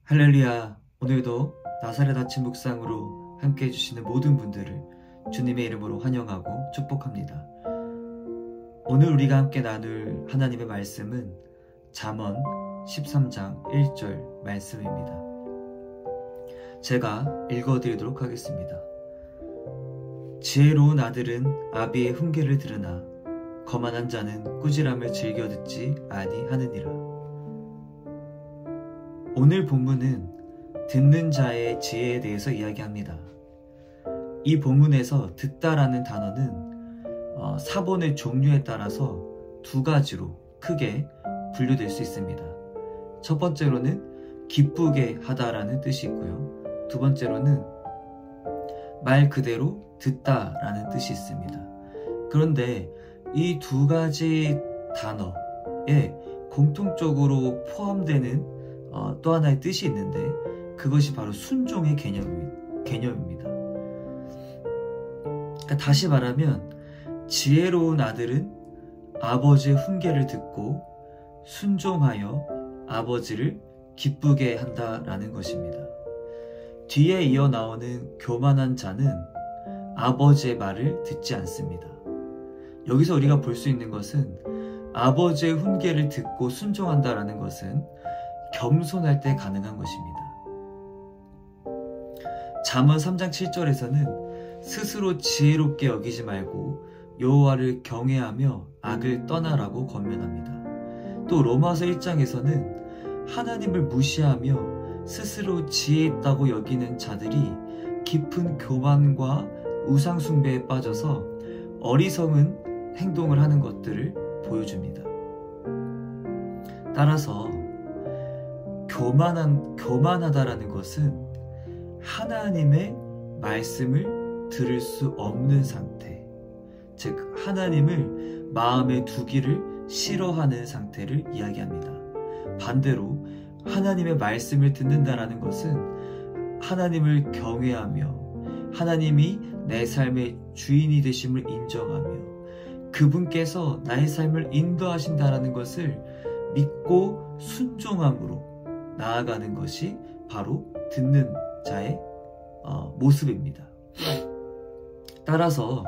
할렐루야. 오늘도 나사렛 아침 묵상으로 함께 해주시는 모든 분들을 주님의 이름으로 환영하고 축복합니다. 오늘 우리가 함께 나눌 하나님의 말씀은 잠언 13장 1절 말씀입니다. 제가 읽어드리도록 하겠습니다. 지혜로운 아들은 아비의 훈계를 들으나 거만한 자는 꾸지람을 즐겨 듣지 아니하느니라. 오늘 본문은 듣는 자의 지혜에 대해서 이야기합니다. 이 본문에서 듣다라는 단어는 사본의 종류에 따라서 두 가지로 크게 분류될 수 있습니다. 첫 번째로는 기쁘게 하다라는 뜻이 있고요. 두 번째로는 말 그대로 듣다라는 뜻이 있습니다. 그런데 이 두 가지 단어에 공통적으로 포함되는 또 하나의 뜻이 있는데 그것이 바로 순종의 개념입니다. 그러니까 다시 말하면 지혜로운 아들은 아버지의 훈계를 듣고 순종하여 아버지를 기쁘게 한다라는 것입니다. 뒤에 이어 나오는 교만한 자는 아버지의 말을 듣지 않습니다. 여기서 우리가 볼 수 있는 것은 아버지의 훈계를 듣고 순종한다라는 것은 겸손할 때 가능한 것입니다. 잠언 3장 7절에서는 스스로 지혜롭게 여기지 말고 여호와를 경외하며 악을 떠나라고 권면합니다. 또 로마서 1장에서는 하나님을 무시하며 스스로 지혜 있다고 여기는 자들이 깊은 교만과 우상숭배에 빠져서 어리석은 행동을 하는 것들을 보여줍니다. 따라서 교만하다라는 것은 하나님의 말씀을 들을 수 없는 상태, 즉 하나님을 마음에 두기를 싫어하는 상태를 이야기합니다. 반대로 하나님의 말씀을 듣는다라는 것은 하나님을 경외하며 하나님이 내 삶의 주인이 되심을 인정하며 그분께서 나의 삶을 인도하신다라는 것을 믿고 순종함으로 나아가는 것이 바로 듣는 자의 모습입니다. 따라서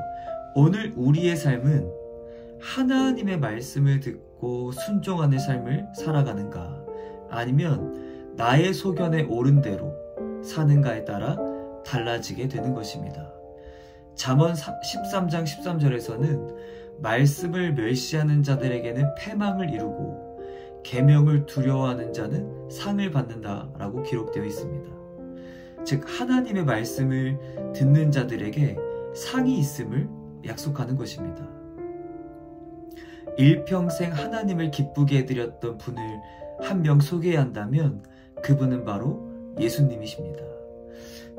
오늘 우리의 삶은 하나님의 말씀을 듣고 순종하는 삶을 살아가는가, 아니면 나의 소견에 옳은 대로 사는가에 따라 달라지게 되는 것입니다. 잠언 13장 13절에서는 말씀을 멸시하는 자들에게는 패망을 이루고 계명을 두려워하는 자는 상을 받는다라고 기록되어 있습니다. 즉 하나님의 말씀을 듣는 자들에게 상이 있음을 약속하는 것입니다. 일평생 하나님을 기쁘게 해드렸던 분을 한 명 소개해야 한다면 그분은 바로 예수님이십니다.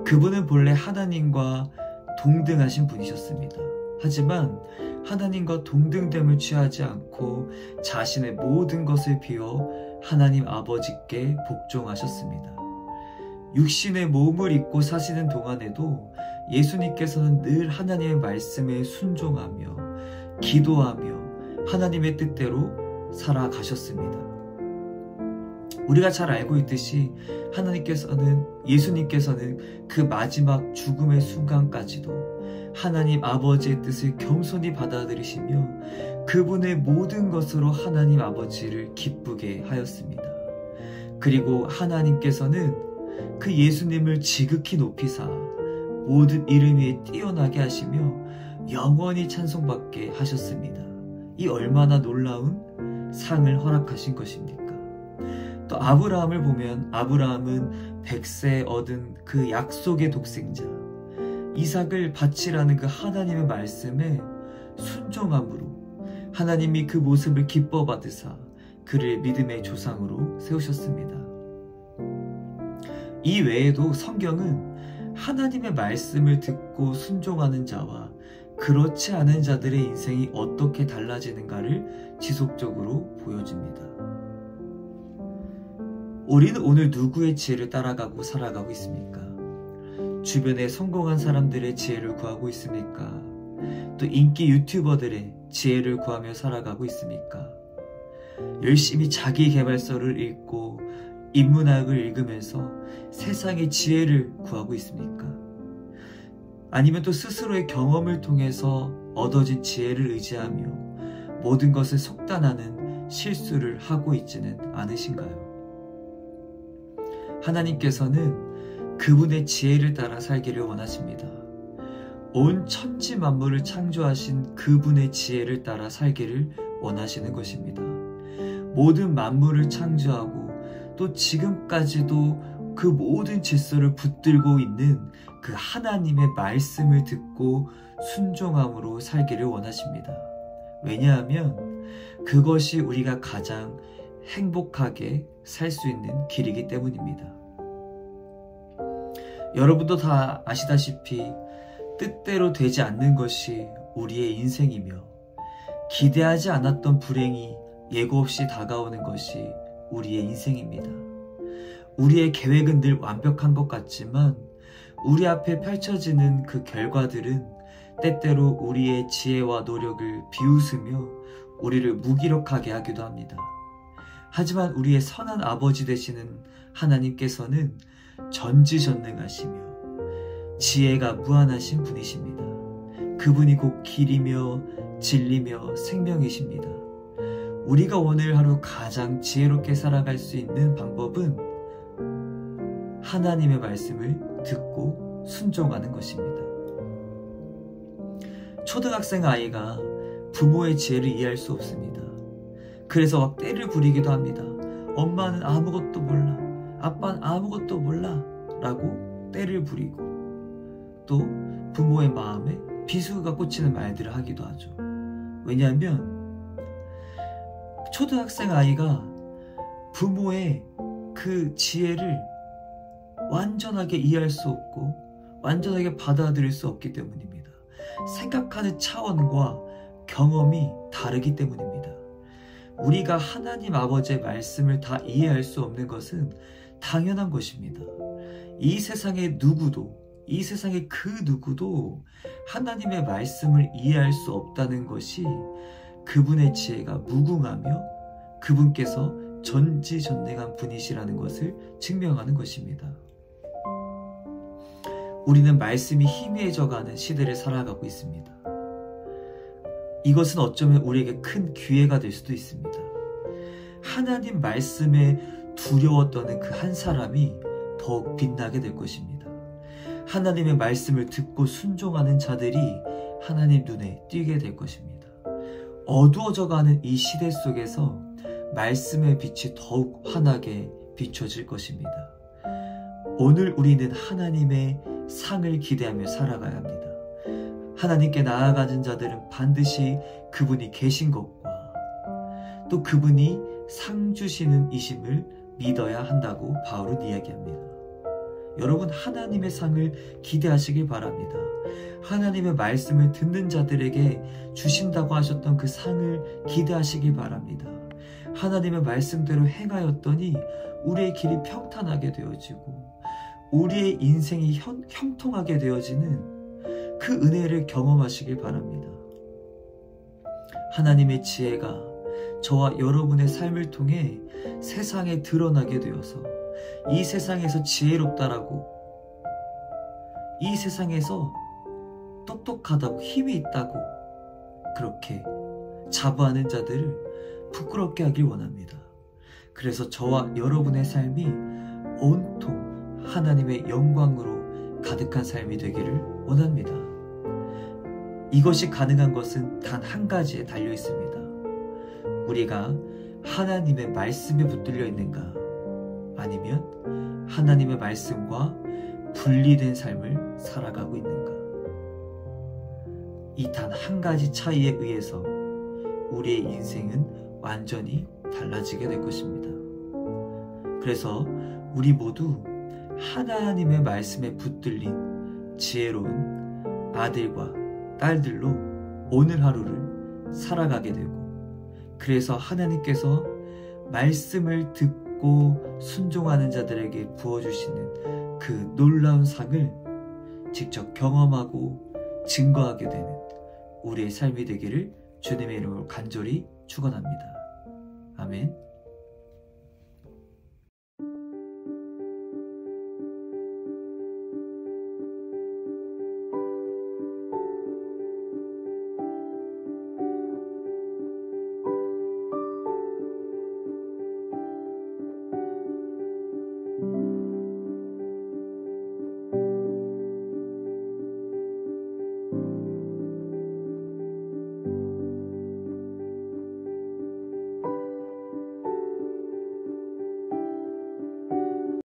그분은 본래 하나님과 동등하신 분이셨습니다. 하지만 하나님과 동등됨을 취하지 않고 자신의 모든 것을 비워 하나님 아버지께 복종하셨습니다. 육신의 몸을 입고 사시는 동안에도 예수님께서는 늘 하나님의 말씀에 순종하며 기도하며 하나님의 뜻대로 살아가셨습니다. 우리가 잘 알고 있듯이 예수님께서는 그 마지막 죽음의 순간까지도 하나님 아버지의 뜻을 겸손히 받아들이시며 그분의 모든 것으로 하나님 아버지를 기쁘게 하였습니다. 그리고 하나님께서는 그 예수님을 지극히 높이사 모든 이름 위에 뛰어나게 하시며 영원히 찬송받게 하셨습니다. 이 얼마나 놀라운 상을 허락하신 것입니까? 또 아브라함을 보면 아브라함은 100세에 얻은 그 약속의 독생자 이삭을 바치라는 그 하나님의 말씀에 순종함으로 하나님이 그 모습을 기뻐 받으사 그를 믿음의 조상으로 세우셨습니다. 이 외에도 성경은 하나님의 말씀을 듣고 순종하는 자와 그렇지 않은 자들의 인생이 어떻게 달라지는가를 지속적으로 보여줍니다. 우리는 오늘 누구의 지혜를 따라가고 살아가고 있습니까? 주변에 성공한 사람들의 지혜를 구하고 있습니까? 또 인기 유튜버들의 지혜를 구하며 살아가고 있습니까? 열심히 자기 개발서를 읽고 인문학을 읽으면서 세상의 지혜를 구하고 있습니까? 아니면 또 스스로의 경험을 통해서 얻어진 지혜를 의지하며 모든 것을 속단하는 실수를 하고 있지는 않으신가요? 하나님께서는 그분의 지혜를 따라 살기를 원하십니다. 온 천지 만물을 창조하신 그분의 지혜를 따라 살기를 원하시는 것입니다. 모든 만물을 창조하고 또 지금까지도 그 모든 질서를 붙들고 있는 그 하나님의 말씀을 듣고 순종함으로 살기를 원하십니다. 왜냐하면 그것이 우리가 가장 행복하게 살 수 있는 길이기 때문입니다. 여러분도 다 아시다시피 뜻대로 되지 않는 것이 우리의 인생이며 기대하지 않았던 불행이 예고 없이 다가오는 것이 우리의 인생입니다. 우리의 계획은 늘 완벽한 것 같지만 우리 앞에 펼쳐지는 그 결과들은 때때로 우리의 지혜와 노력을 비웃으며 우리를 무기력하게 하기도 합니다. 하지만 우리의 선한 아버지 되시는 하나님께서는 전지전능하시며 지혜가 무한하신 분이십니다. 그분이 곧 길이며 진리며 생명이십니다. 우리가 오늘 하루 가장 지혜롭게 살아갈 수 있는 방법은 하나님의 말씀을 듣고 순종하는 것입니다. 초등학생 아이가 부모의 지혜를 이해할 수 없습니다. 그래서 막 떼를 부리기도 합니다. 엄마는 아무것도 몰라, 아빠는 아무것도 몰라 라고 떼를 부리고 또 부모의 마음에 비수가 꽂히는 말들을 하기도 하죠. 왜냐하면 초등학생 아이가 부모의 그 지혜를 완전하게 이해할 수 없고 완전하게 받아들일 수 없기 때문입니다. 생각하는 차원과 경험이 다르기 때문입니다. 우리가 하나님 아버지의 말씀을 다 이해할 수 없는 것은 당연한 것입니다. 이 세상의 누구도, 이 세상의 그 누구도 하나님의 말씀을 이해할 수 없다는 것이 그분의 지혜가 무궁하며 그분께서 전지전능한 분이시라는 것을 증명하는 것입니다. 우리는 말씀이 희미해져가는 시대를 살아가고 있습니다. 이것은 어쩌면 우리에게 큰 기회가 될 수도 있습니다. 하나님 말씀에 두려워 떠는 그 한 사람이 더욱 빛나게 될 것입니다. 하나님의 말씀을 듣고 순종하는 자들이 하나님 눈에 띄게 될 것입니다. 어두워져가는 이 시대 속에서 말씀의 빛이 더욱 환하게 비춰질 것입니다. 오늘 우리는 하나님의 상을 기대하며 살아가야 합니다. 하나님께 나아가는 자들은 반드시 그분이 계신 것과 또 그분이 상 주시는 이심을 믿어야 한다고 바울은 이야기합니다. 여러분, 하나님의 상을 기대하시길 바랍니다. 하나님의 말씀을 듣는 자들에게 주신다고 하셨던 그 상을 기대하시길 바랍니다. 하나님의 말씀대로 행하였더니 우리의 길이 평탄하게 되어지고 우리의 인생이 형통하게 되어지는 그 은혜를 경험하시길 바랍니다. 하나님의 지혜가 저와 여러분의 삶을 통해 세상에 드러나게 되어서 이 세상에서 지혜롭다라고, 이 세상에서 똑똑하다고, 힘이 있다고 그렇게 자부하는 자들을 부끄럽게 하길 원합니다. 그래서 저와 여러분의 삶이 온통 하나님의 영광으로 가득한 삶이 되기를 원합니다. 이것이 가능한 것은 단 한 가지에 달려 있습니다. 우리가 하나님의 말씀에 붙들려 있는가, 아니면 하나님의 말씀과 분리된 삶을 살아가고 있는가. 이 단 한 가지 차이에 의해서 우리의 인생은 완전히 달라지게 될 것입니다. 그래서 우리 모두 하나님의 말씀에 붙들린 지혜로운 아들과 딸들로 오늘 하루를 살아가게 되고, 그래서 하나님께서 말씀을 듣고 순종하는 자들에게 부어주시는 그 놀라운 상을 직접 경험하고 증거하게 되는 우리의 삶이 되기를 주님의 이름으로 간절히 축원합니다. 아멘.